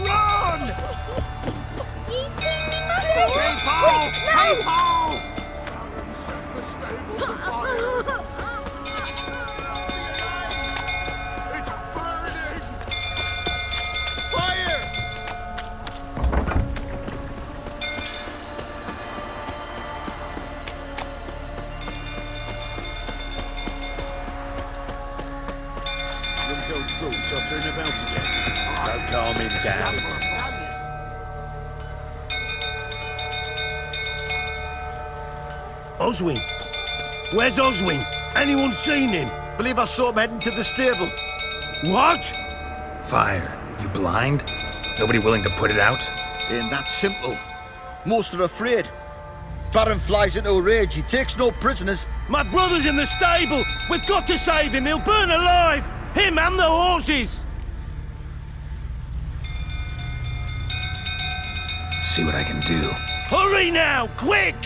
Run! You see me muscles? Quick, No! Set the stables afire! It's burning! Fire! Some go through till turn about again. Don't calm him down. Oswin? Where's Oswin? Anyone seen him? Believe I saw him heading to the stable. What? Fire. You blind? Nobody willing to put it out? Ain't that simple. Most are afraid. Baron flies into a rage. He takes no prisoners. My brother's in the stable! We've got to save him! He'll burn alive! Him and the horses! See what I can do. Hurry now! Quick!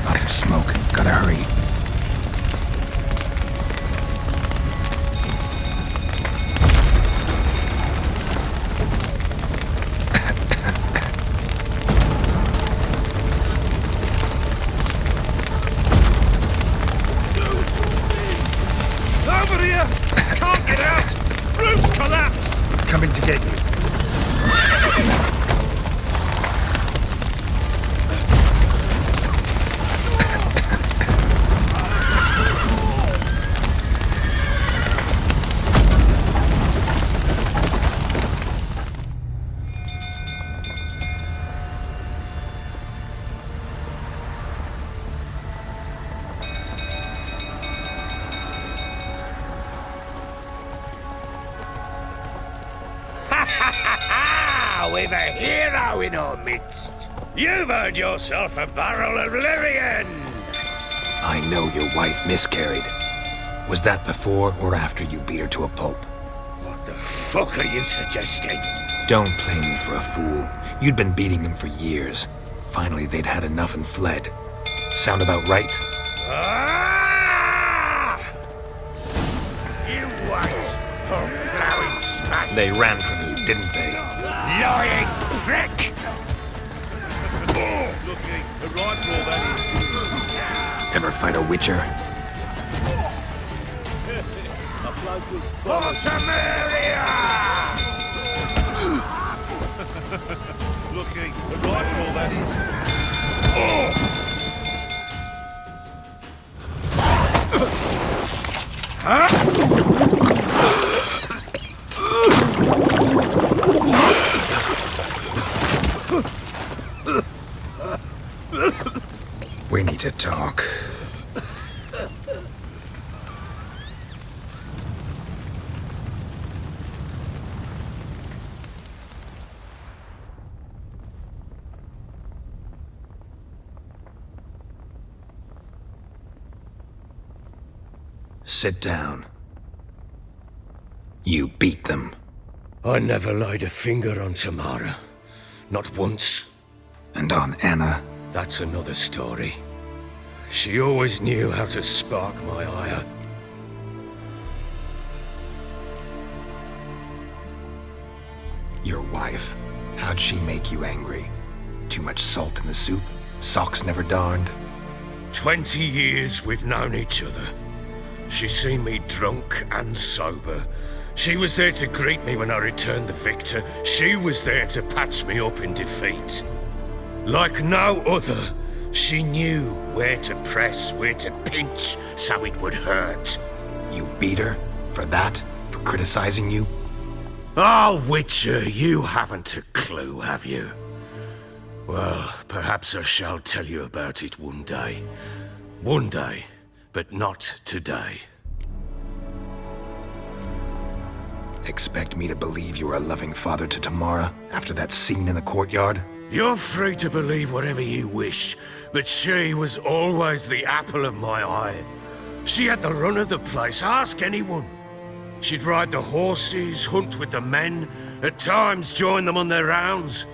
Lots of smoke. Gotta hurry. Over here! Can't get out! Roof's collapsed! Coming to get you. We've a hero in our midst. You've earned yourself a barrel of Lyrian. I know your wife miscarried. Was that before or after you beat her to a pulp? What the fuck are you suggesting? Don't play me for a fool. You'd been beating them for years. Finally, they'd had enough and fled. Sound about right? Ah! You white, plowing smash. They ran from you, didn't they? Lying prick! Looking, the rifle that Ever fight a witcher? Fortamaria! is. Looking, the rifle that is. We need to talk. Sit down. You beat them. I never laid a finger on Tamara. Not once. And on Anna. That's another story. She always knew how to spark my ire. Your wife. How'd she make you angry? Too much salt in the soup? Socks never darned? 20 years we've known each other. She's seen me drunk and sober. She was there to greet me when I returned the victor. She was there to patch me up in defeat. Like no other, she knew where to press, where to pinch, so it would hurt. You beat her? For that? For criticizing you? Oh, Witcher, you haven't a clue, have you? Well, perhaps I shall tell you about it one day. One day, but not today. Expect me to believe you were a loving father to Tamara after that scene in the courtyard? You're free to believe whatever you wish, but she was always the apple of my eye. She had the run of the place, ask anyone. She'd ride the horses, hunt with the men, at times join them on their rounds.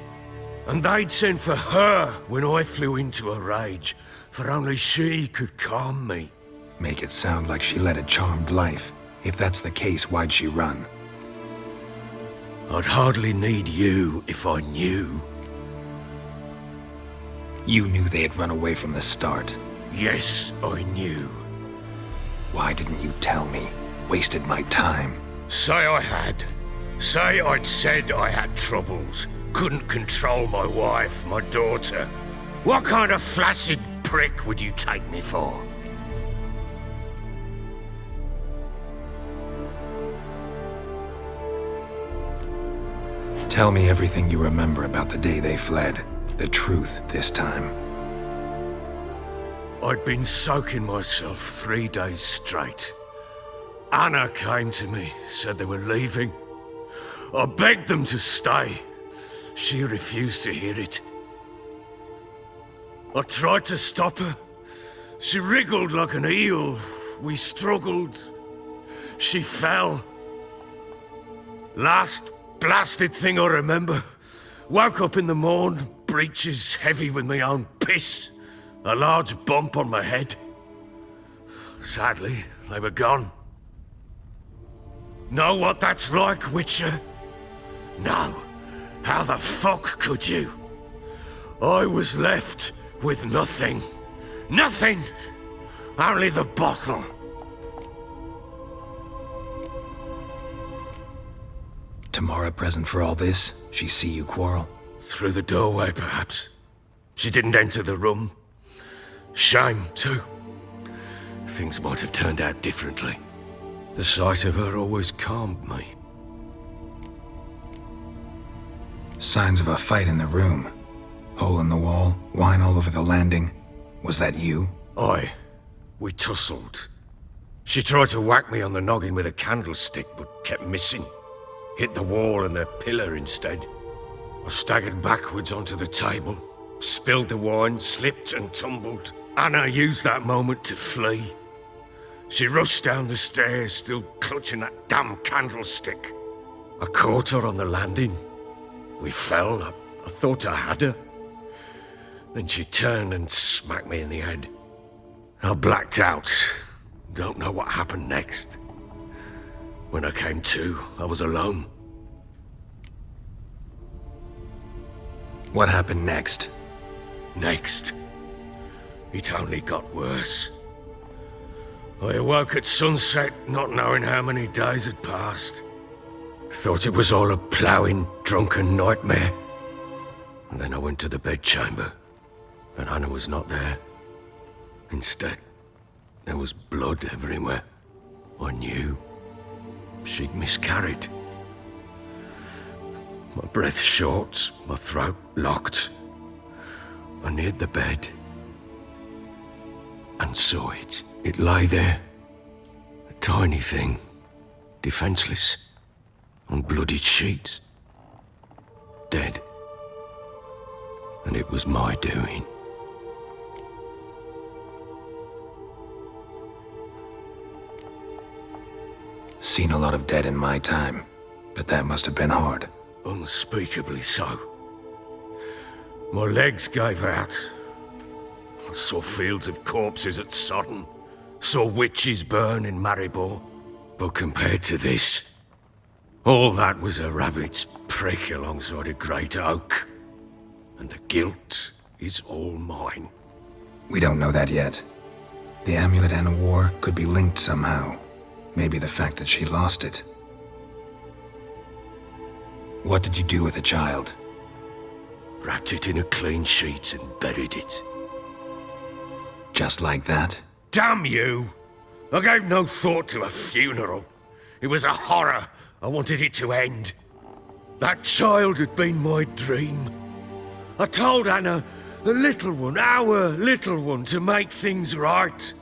And they'd send for her when I flew into a rage, for only she could calm me. Make it sound like she led a charmed life. If that's the case, why'd she run? I'd hardly need you if I knew. You knew they had run away from the start. Yes, I knew. Why didn't you tell me? Wasted my time. Say I had. Say I'd said I had troubles. Couldn't control my wife, my daughter. What kind of flaccid prick would you take me for? Tell me everything you remember about the day they fled. The truth this time. I'd been soaking myself 3 days straight. Anna came to me, said they were leaving. I begged them to stay. She refused to hear it. I tried to stop her. She wriggled like an eel. We struggled. She fell. Last blasted thing I remember. Woke up in the morn, breeches heavy with my own piss. A large bump on my head. Sadly, they were gone. Know what that's like, Witcher? No. How the fuck could you? I was left with nothing. Nothing! Only the bottle. Tamara present for all this? She see you quarrel? Through the doorway, perhaps. She didn't enter the room. Shame, too. Things might have turned out differently. The sight of her always calmed me. Signs of a fight in the room. Hole in the wall, wine all over the landing. Was that you? Aye. We tussled. She tried to whack me on the noggin with a candlestick, but kept missing. Hit the wall and the pillar instead. I staggered backwards onto the table, spilled the wine, slipped and tumbled. Anna used that moment to flee. She rushed down the stairs, still clutching that damn candlestick. I caught her on the landing. We fell. I thought I had her. Then she turned and smacked me in the head. I blacked out. Don't know what happened next. When I came to, I was alone. What happened next? Next, it only got worse. I awoke at sunset, not knowing how many days had passed. Thought it was all a ploughing, drunken nightmare. And then I went to the bedchamber, but Anna was not there. Instead, there was blood everywhere. I knew she'd miscarried. My breath short, my throat locked. I neared the bed and saw it. It lay there, a tiny thing, defenseless, on bloodied sheets, dead. And it was my doing. Seen a lot of dead in my time, but that must have been hard. Unspeakably so. My legs gave out. I saw fields of corpses at Sodden. Saw witches burn in Maribor. But compared to this, all that was a rabbit's prick alongside a great oak. And the guilt is all mine. We don't know that yet. The amulet Anna wore could be linked somehow. Maybe the fact that she lost it. What did you do with the child? Wrapped it in a clean sheet and buried it. Just like that? Damn you! I gave no thought to a funeral. It was a horror. I wanted it to end. That child had been my dream. I told Anna, the little one, our little one, to make things right.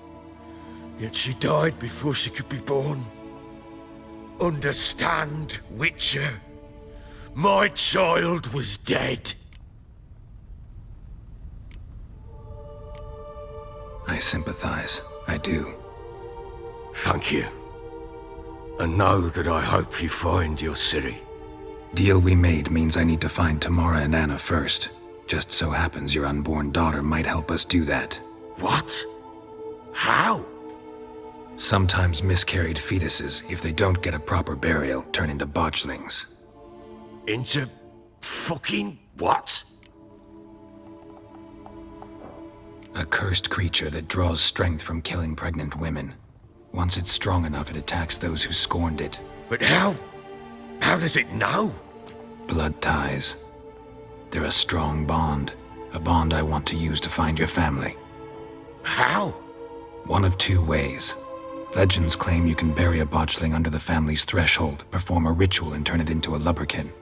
Yet she died before she could be born. Understand, Witcher? My child was dead. I sympathize. I do. Thank you. And know that I hope you find your Ciri. Deal we made means I need to find Tamara and Anna first. Just so happens your unborn daughter might help us do that. What? How? Sometimes miscarried fetuses, if they don't get a proper burial, turn into botchlings. Into fucking what? A cursed creature that draws strength from killing pregnant women. Once it's strong enough, it attacks those who scorned it. But how? How does it know? Blood ties. They're a strong bond. A bond I want to use to find your family. How? One of two ways. Legends claim you can bury a botchling under the family's threshold, perform a ritual, and turn it into a lubberkin.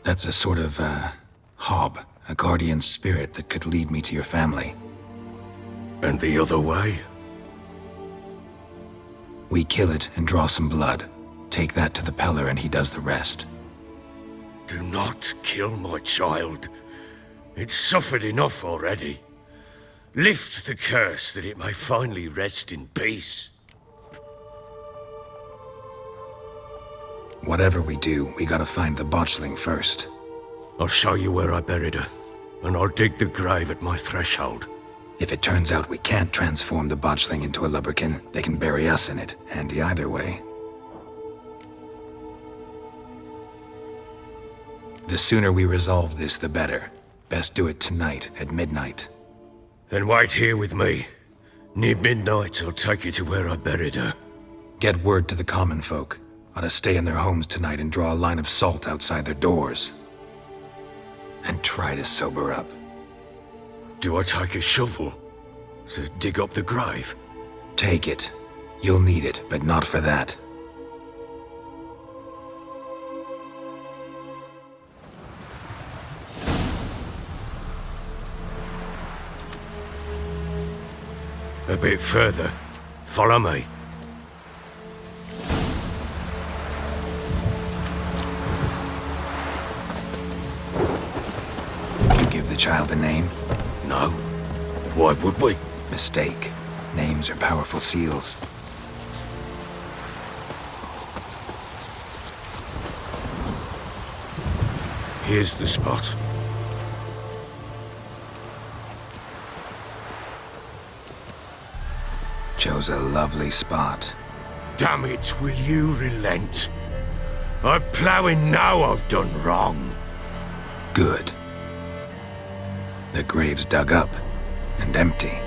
That's a sort of, hob, a guardian spirit that could lead me to your family. And the other way? We kill it and draw some blood. Take that to the Peller and he does the rest. Do not kill my child. It's suffered enough already. Lift the curse that it may finally rest in peace. Whatever we do, we gotta find the botchling first. I'll show you where I buried her, and I'll dig the grave at my threshold. If it turns out we can't transform the botchling into a lubberkin, they can bury us in it. Handy either way. The sooner we resolve this, the better. Best do it tonight, at midnight. Then wait here with me. Near midnight, I'll take you to where I buried her. Get word to the common folk. Ought to stay in their homes tonight and draw a line of salt outside their doors. And try to sober up. Do I take a shovel to dig up the grave? Take it. You'll need it, but not for that. A bit further. Follow me. You give the child a name? No. Why would we? Mistake. Names are powerful seals. Here's the spot. Chose a lovely spot. Damn it, will you relent? I'm ploughing now I've done wrong. Good. The grave's dug up and empty.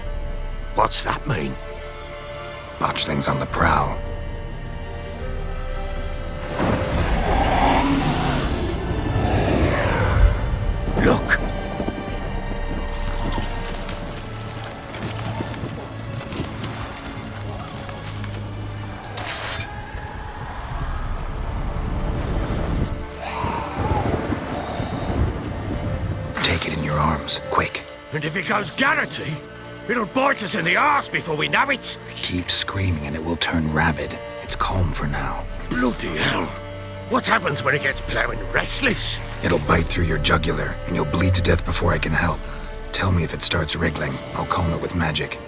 What's that mean? Botchling's on the prowl. Look! Take it in your arms, quick. And if it goes Garrity, it'll bite us in the arse before we know it. Keep screaming and it will turn rabid. It's calm for now. Bloody hell. What happens when it gets ploughing restless? It'll bite through your jugular and you'll bleed to death before I can help. Tell me if it starts wriggling. I'll calm it with magic.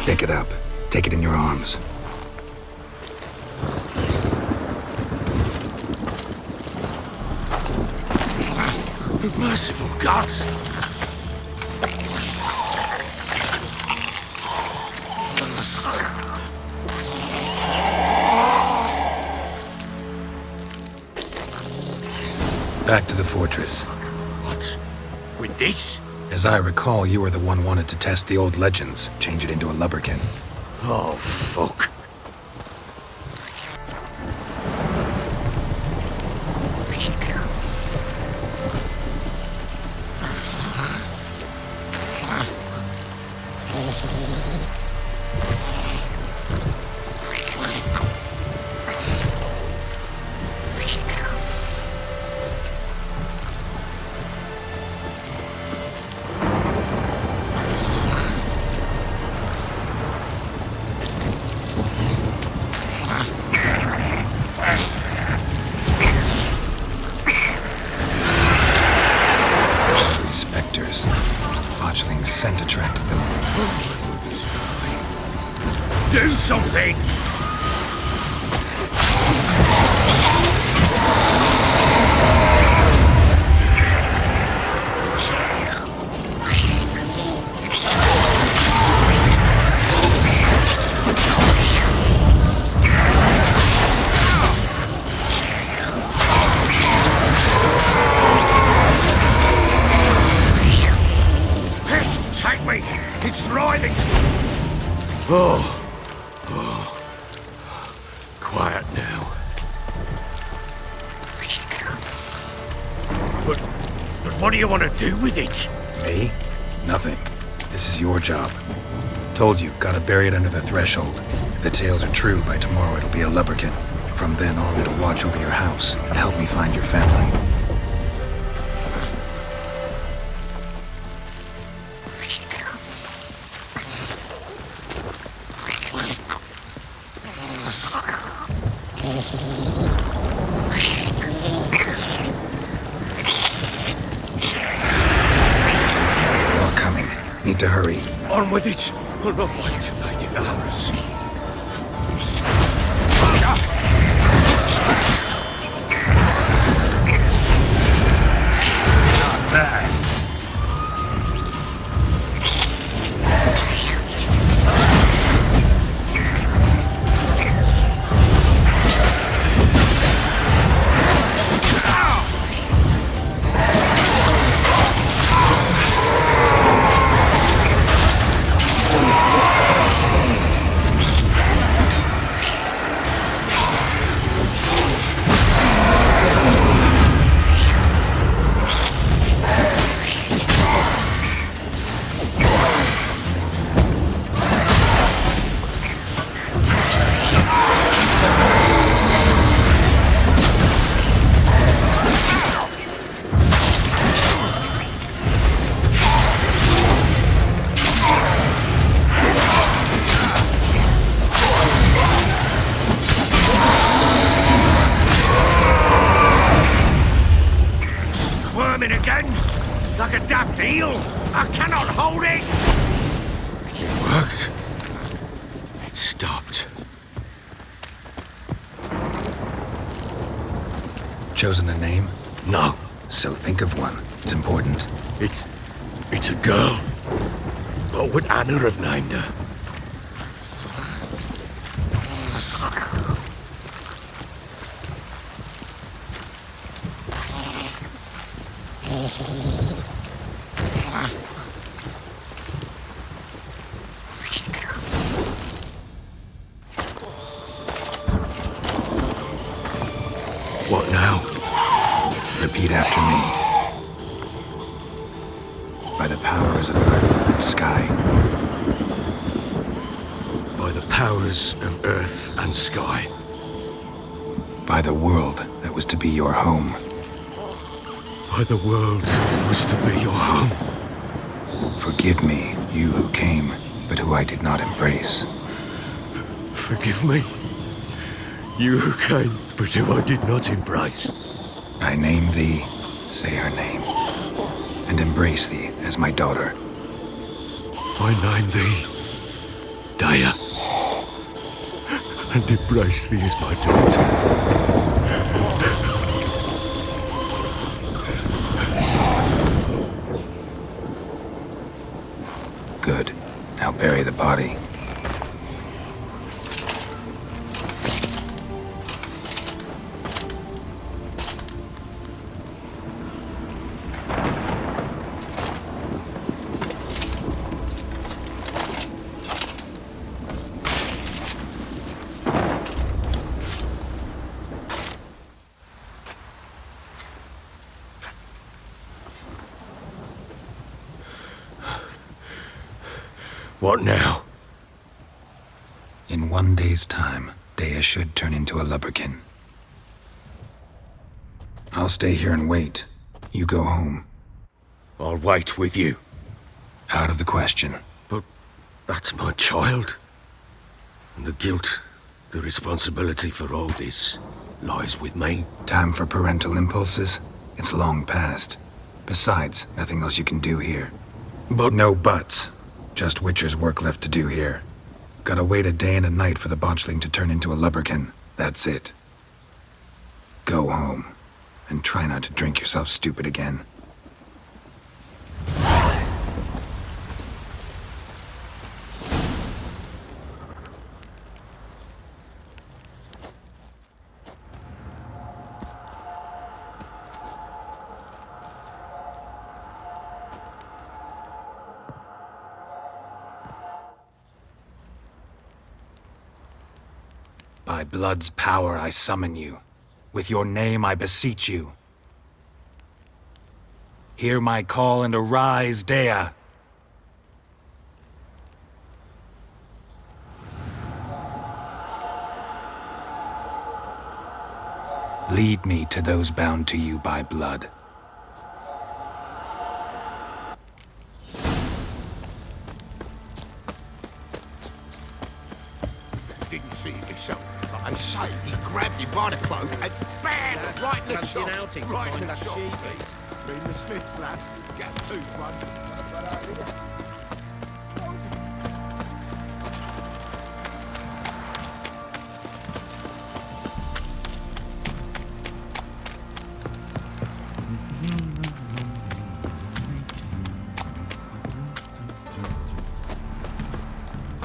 Pick it up. Take it in your arms. Merciful gods! Back to the fortress. What? With this? As I recall, you were the one wanted to test the old legends, change it into a lubberkin. Oh, fuck. Spectres. Botchling Botchling's scent attracted them. Do something! Pest, take me! It's thriving! Oh. Quiet now. But what do you want to do with it? Me? Nothing. This is your job. Told you, gotta bury it under the threshold. If the tales are true, by tomorrow it'll be a lubberkin. From then on, it'll watch over your house and help me find your family. More coming. Need to hurry. On with it! I'll not wait till they devour us. Again, like a daft eel. I cannot hold it. It worked. It stopped. Chosen a name? No, So think of one. It's important. it's a girl. What would Anna have named her? What now? Repeat after me. By the powers of earth and sky. By the powers of earth and sky. By the world that was to be your home. By the world that was to be your home. Forgive me, you who came, but who I did not embrace. Forgive me. You who came, but who I did not embrace. I name thee, say her name, and embrace thee as my daughter. I name thee Daya, and embrace thee as my daughter. Good. Now bury the body. What now? In 1 day's time, Daya should turn into a lubberkin. I'll stay here and wait. You go home. I'll wait with you. Out of the question. But that's my child. And the guilt, the responsibility for all this lies with me. Time for parental impulses? It's long past. Besides, nothing else you can do here. But no buts. Just Witcher's work left to do here. Gotta wait a day and a night for the botchling to turn into a lubberkin. That's it. Go home. And try not to drink yourself stupid again. By blood's power I summon you. With your name I beseech you. Hear my call and arise, Dea. Lead me to those bound to you by blood. Didn't see it myself, but I say he grabbed him by the cloak and bam! Right in the Fancy an chops. outing to Right in find the that chops, sheep. these. Been the Smiths, lads. Get a tooth one.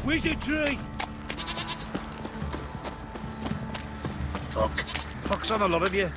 Wizardry! Fuck. Pox on a lot of you.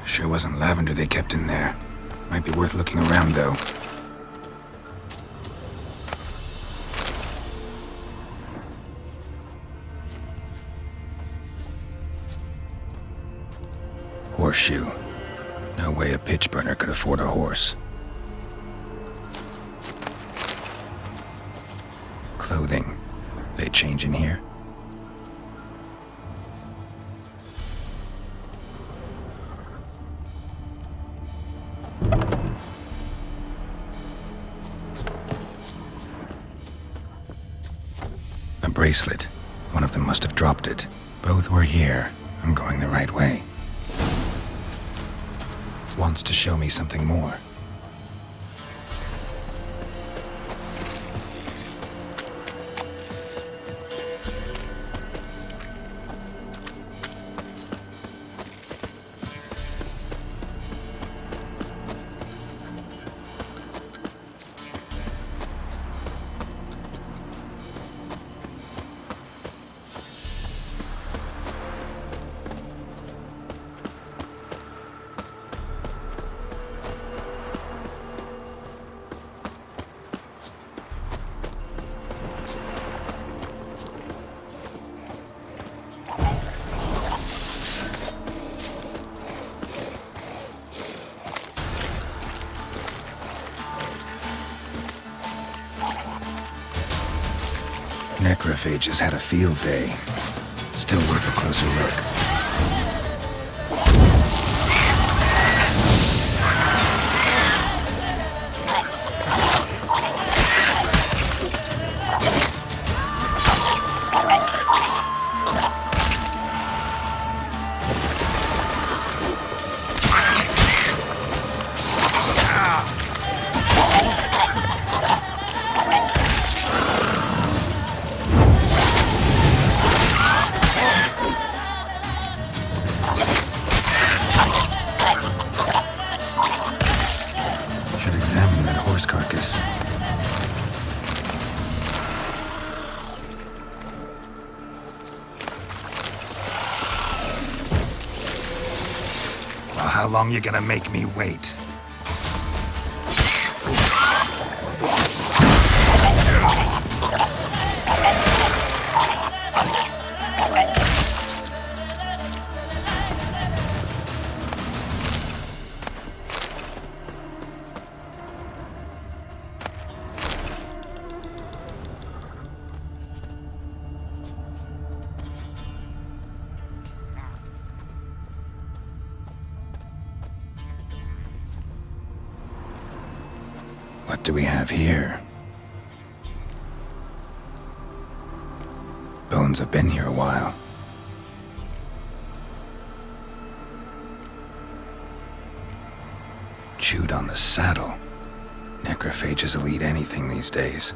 Sure wasn't lavender they kept in there. Might be worth looking around, though. Horseshoe. No way a pitch burner could afford a horse. Clothing. They change in here? A bracelet. One of them must have dropped it. Both were here. I'm going the right way. Wants to show me something more. Necrophages had a field day. Still worth a closer look. how long you gonna make me wait? What do we have here? Bones have been here a while. Chewed on the saddle. Necrophages will eat anything these days.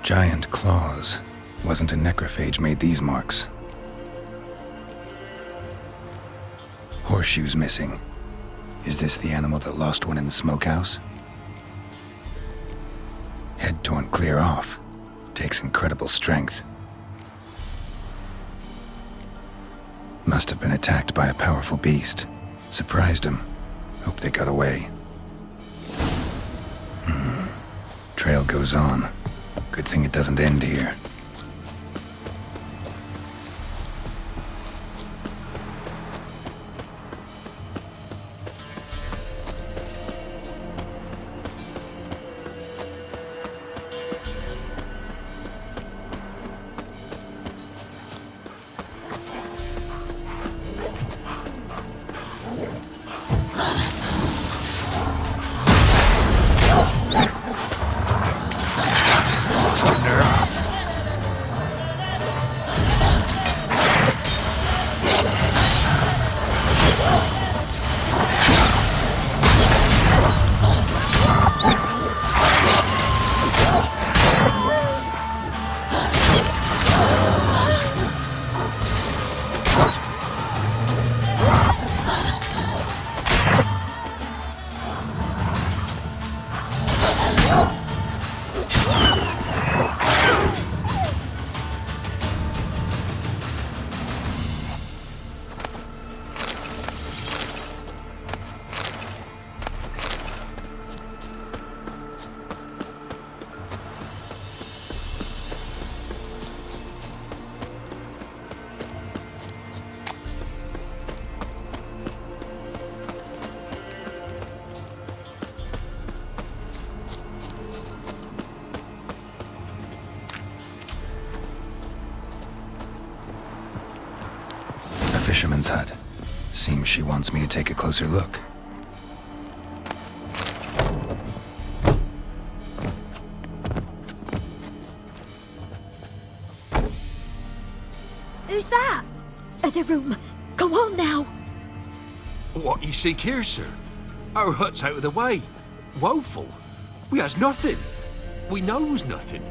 Giant claws. Wasn't a necrophage made these marks. Horseshoes missing. Is this the animal that lost one in the smokehouse? Head torn clear off. Takes incredible strength. Must have been attacked by a powerful beast. Surprised him. Hope they got away. Trail goes on. Good thing it doesn't end here. Fisherman's hut. Seems she wants me to take a closer look. Who's that? Other room. Go on now. What you seek here, sir? Our hut's out of the way. Woeful. We has nothing. We knows nothing.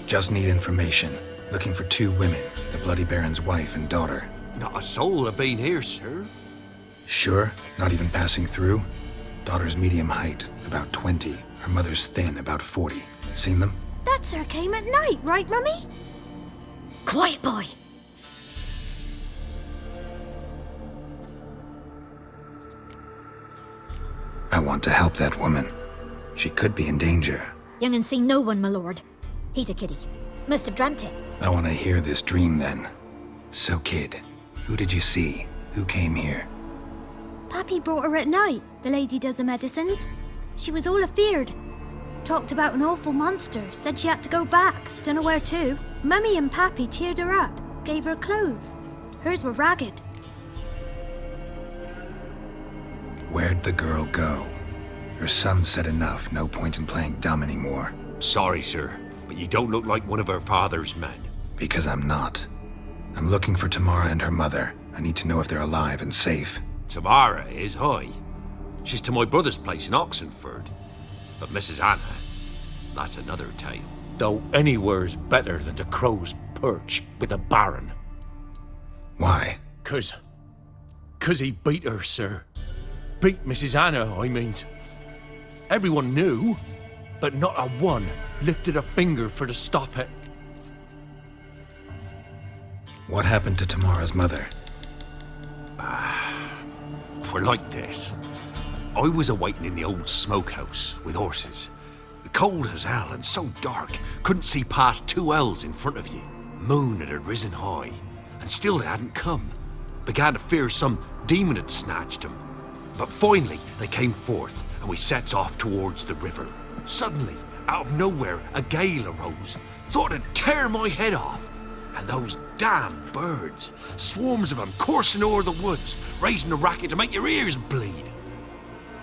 Just need information. Looking for 2 women, the Bloody Baron's wife and daughter. Not a soul have been here, sir. Sure? Not even passing through? Daughter's medium height, about 20. Her mother's thin, about 40. Seen them? That sir came at night, right, Mummy? Quiet, boy. I want to help that woman. She could be in danger. Young and seen no one, my lord. He's a kiddie. Must have dreamt it. I want to hear this dream then. So, kid, who did you see? Who came here? Pappy brought her at night. The lady does the medicines. She was all afeared. Talked about an awful monster. Said she had to go back. Don't know where to. Mummy and Pappy cheered her up. Gave her clothes. Hers were ragged. Where'd the girl go? Your son said enough. No point in playing dumb anymore. Sorry, sir, but you don't look like one of our father's men. Because I'm not. I'm looking for Tamara and her mother. I need to know if they're alive and safe. Tamara is, hi. She's to my brother's place in Oxenford. But Mrs. Anna, that's another tale. Though anywhere's better than the crow's perch with a baron. Why? 'Cause he beat her, sir. Beat Mrs. Anna, I means. Everyone knew, but not a one lifted a finger for to stop it. What happened to Tamara's mother? We're like this. I was awaiting in the old smokehouse with horses. Cold as hell and so dark, couldn't see past 2 ells in front of you. Moon had risen high, and still they hadn't come. Began to fear some demon had snatched them. But finally, they came forth, and we sets off towards the river. Suddenly, out of nowhere, a gale arose. Thought it'd tear my head off. And those damn birds, swarms of them coursing o'er the woods, raising a racket to make your ears bleed.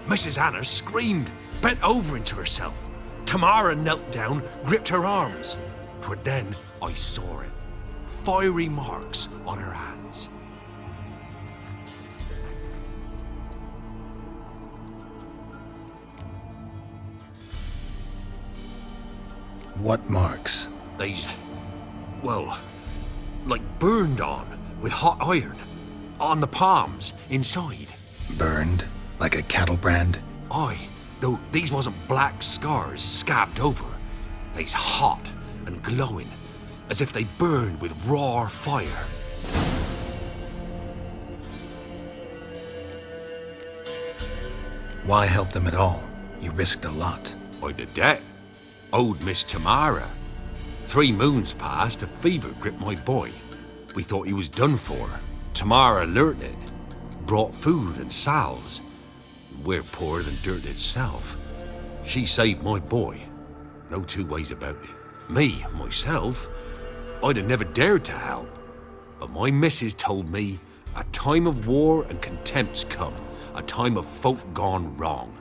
Mrs. Anna screamed, bent over into herself. Tamara knelt down, gripped her arms. 'Twas then I saw it. Fiery marks on her hands. What marks? They's, well, like burned on with hot iron. On the palms, inside. Burned? Like a cattle brand? Aye, though these wasn't black scars scabbed over. They's hot and glowing, as if they burned with raw fire. Why help them at all? You risked a lot. I did that. Owed Miss Tamara. 3 moons passed, a fever gripped my boy. We thought he was done for. Tamara learnt it. Brought food and salves. We're poorer than dirt itself. She saved my boy. No 2 ways about it. Me, myself, I'd have never dared to help. But my missus told me a time of war and contempt's come. A time of folk gone wrong.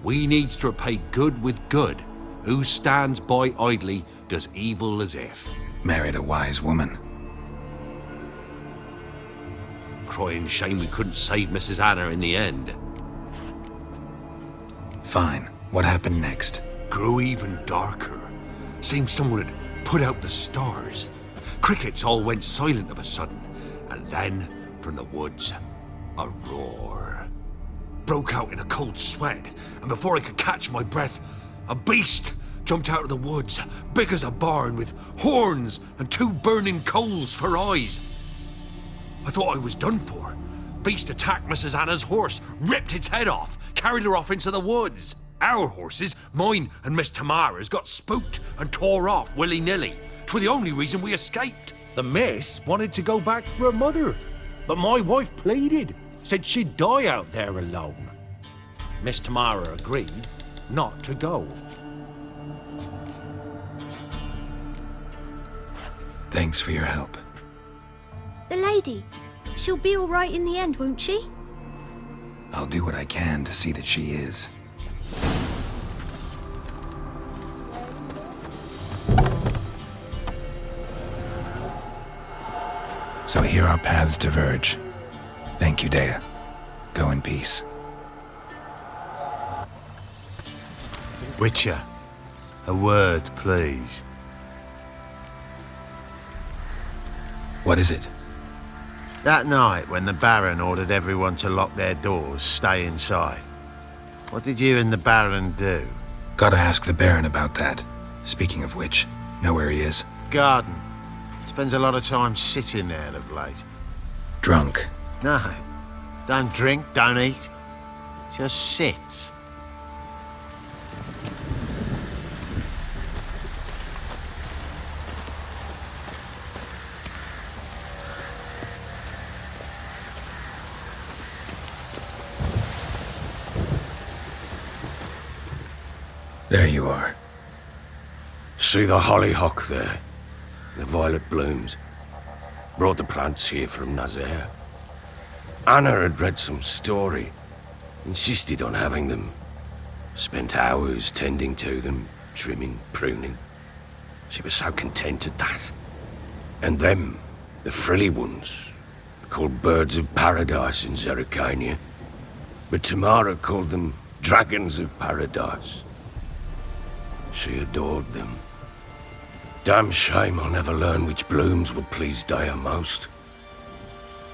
We needs to repay good with good. Who stands by idly does evil as if. Married a wise woman. Crying shame we couldn't save Mrs. Anna in the end. Fine. What happened next? Grew even darker. Seemed someone had put out the stars. Crickets all went silent of a sudden. And then, from the woods, a roar. Broke out in a cold sweat, and before I could catch my breath, a beast jumped out of the woods, big as a barn, with horns and 2 burning coals for eyes. I thought I was done for. Beast attacked Mrs. Anna's horse, ripped its head off, carried her off into the woods. Our horses, mine and Miss Tamara's, got spooked and tore off willy-nilly. 'Twas the only reason we escaped. The miss wanted to go back for her mother, but my wife pleaded, said she'd die out there alone. Miss Tamara agreed not to go. Thanks for your help. The lady, she'll be all right in the end, won't she? I'll do what I can to see that she is. So here our paths diverge. Thank you, Dea. Go in peace. Witcher, a word, please. What is it? That night when the Baron ordered everyone to lock their doors, stay inside. What did you and the Baron do? Gotta ask the Baron about that. Speaking of which, know where he is? Garden. Spends a lot of time sitting there of late. Drunk. No. Don't drink, don't eat. Just sits. There you are. See the hollyhock there? The violet blooms. Brought the plants here from Nazaire. Anna had read some story. Insisted on having them. Spent hours tending to them, trimming, pruning. She was so content at that. And them, the frilly ones, called birds of paradise in Zerrikania. But Tamara called them dragons of paradise. She adored them. Damn shame I'll never learn which blooms would please Dea most.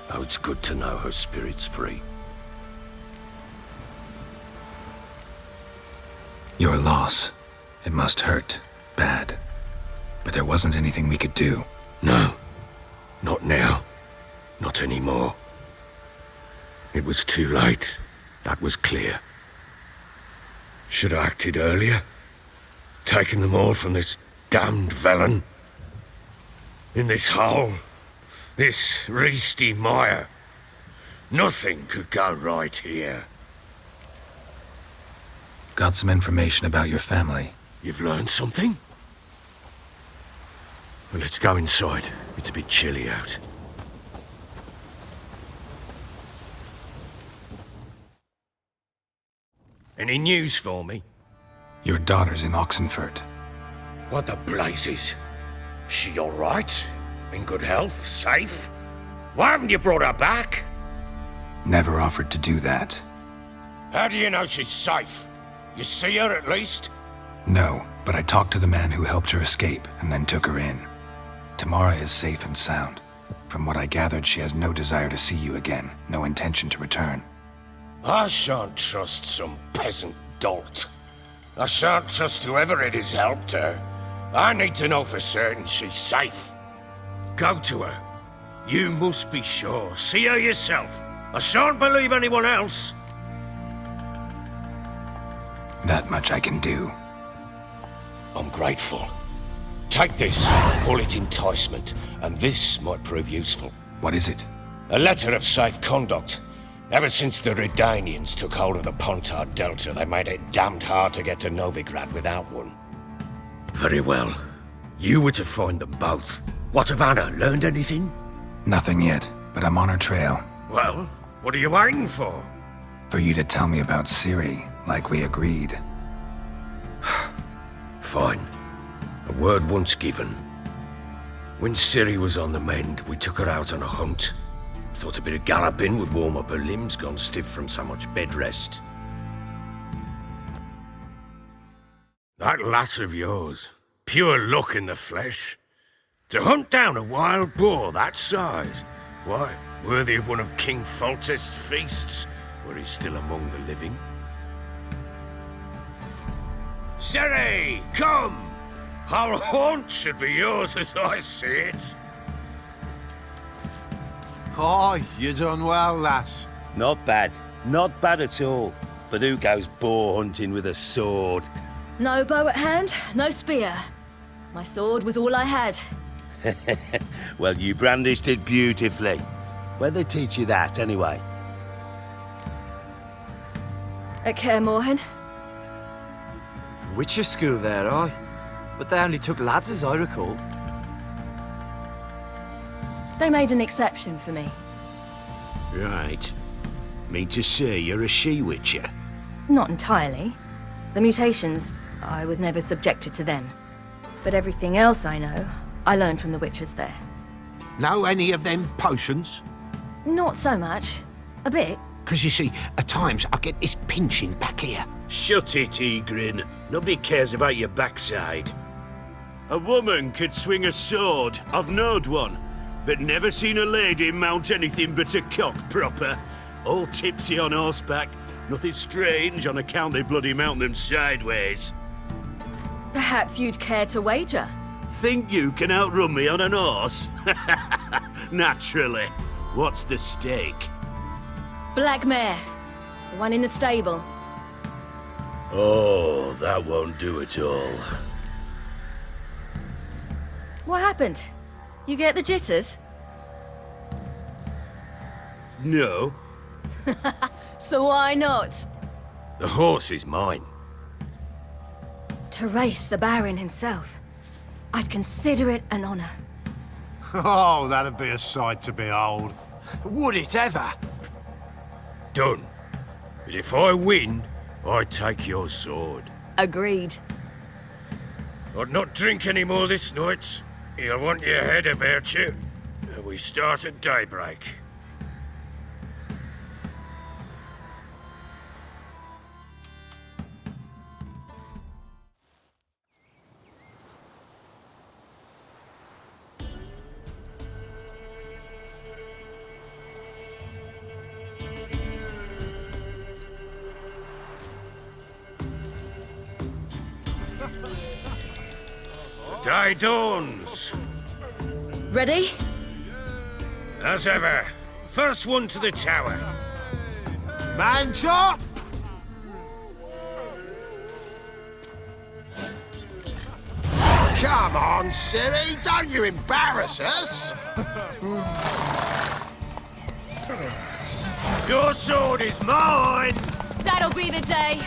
Though it's good to know her spirit's free. Your loss. It must hurt. Bad. But there wasn't anything we could do. No. Not now. Not anymore. It was too late. That was clear. Should have acted earlier. Taken them all from this damned villain. In this hole. This reesty mire. Nothing could go right here. Got some information about your family. You've learned something? Well, let's go inside. It's a bit chilly out. Any news for me? Your daughter's in Oxenford. What the blazes? She all right? In good health? Safe? Why haven't you brought her back? Never offered to do that. How do you know she's safe? You see her at least? No, but I talked to the man who helped her escape and then took her in. Tamara is safe and sound. From what I gathered, she has no desire to see you again, no intention to return. I shan't trust some peasant dolt. I shan't trust whoever it is helped her. I need to know for certain she's safe. Go to her. You must be sure. See her yourself. I shan't believe anyone else. That much I can do. I'm grateful. Take this, call it enticement, and this might prove useful. What is it? A letter of safe conduct. Ever since the Redanians took hold of the Pontard Delta, they made it damned hard to get to Novigrad without one. Very well. You were to find them both. What of Anna? Learned anything? Nothing yet, but I'm on her trail. Well, what are you waiting for? For you to tell me about Ciri, like we agreed. Fine. A word once given. When Ciri was on the mend, we took her out on a hunt. Thought a bit of galloping would warm up her limbs, gone stiff from so much bed rest. That lass of yours, pure luck in the flesh. To hunt down a wild boar that size, why, worthy of one of King Foltest's feasts, were he still among the living. Ciri, come! Our haunt should be yours as I see it. Oh, you done well, lass. Not bad. Not bad at all. But who goes boar hunting with a sword? No bow at hand, no spear. My sword was all I had. Well, you brandished it beautifully. Where'd they teach you that, anyway? At Kaer Morhen. Witcher school there, aye. But they only took lads, as I recall. They made an exception for me. Right. Mean to say you're a she-witcher? Not entirely. The mutations, I was never subjected to them. But everything else I know, I learned from the witches there. Know any of them potions? Not so much. A bit. Because you see, at times I get this pinching back here. Shut it, Egrin. Nobody cares about your backside. A woman could swing a sword. I've knowed one. But never seen a lady mount anything but a cock proper. All tipsy on horseback. Nothing strange on account they bloody mount them sideways. Perhaps you'd care to wager? Think you can outrun me on an horse? Naturally. What's the stake? Black mare. The one in the stable. Oh, that won't do at all. What happened? You get the jitters? No. So why not? The horse is mine. To race the Baron himself. I'd consider it an honor. Oh, that'd be a sight to behold. Would it ever? Done. But if I win, I take your sword. Agreed. I'd not drink any more this night. You'll want your head about you. We start at daybreak. The day dawns. Ready? As ever, first one to the tower. Man chop! Come on, Siri, don't you embarrass us! Your sword is mine! That'll be the day.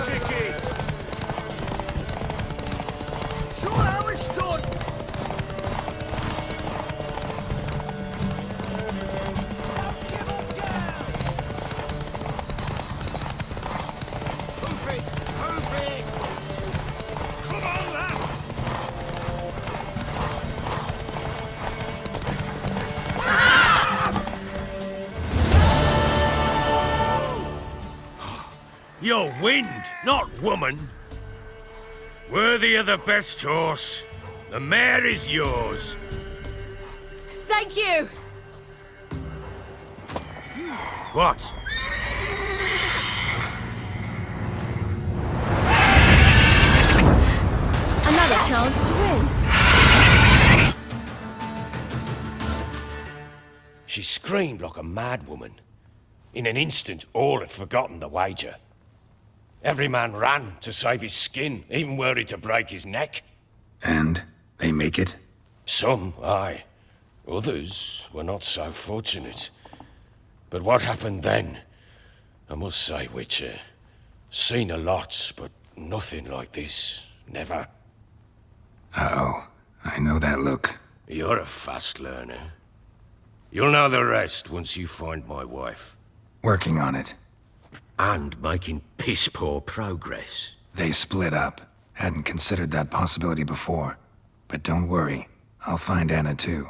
Kick it! Show how it's done! Hoof it! Hoof it! Come on, lass! You're wind, not woman. Worthy of the best horse. The mare is yours. Thank you! What? Another chance to win. She screamed like a madwoman. In an instant, all had forgotten the wager. Every man ran to save his skin, even were he to break his neck. And they make it? Some, aye. Others were not so fortunate. But what happened then? I must say, Witcher, seen a lot, but nothing like this. Never. Uh-oh. I know that look. You're a fast learner. You'll know the rest once you find my wife. Working on it. And making piss-poor progress. They split up. Hadn't considered that possibility before. But don't worry. I'll find Anna too.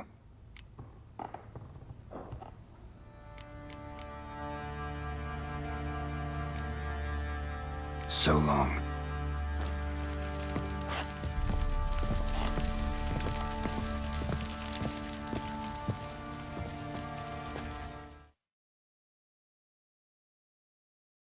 So long.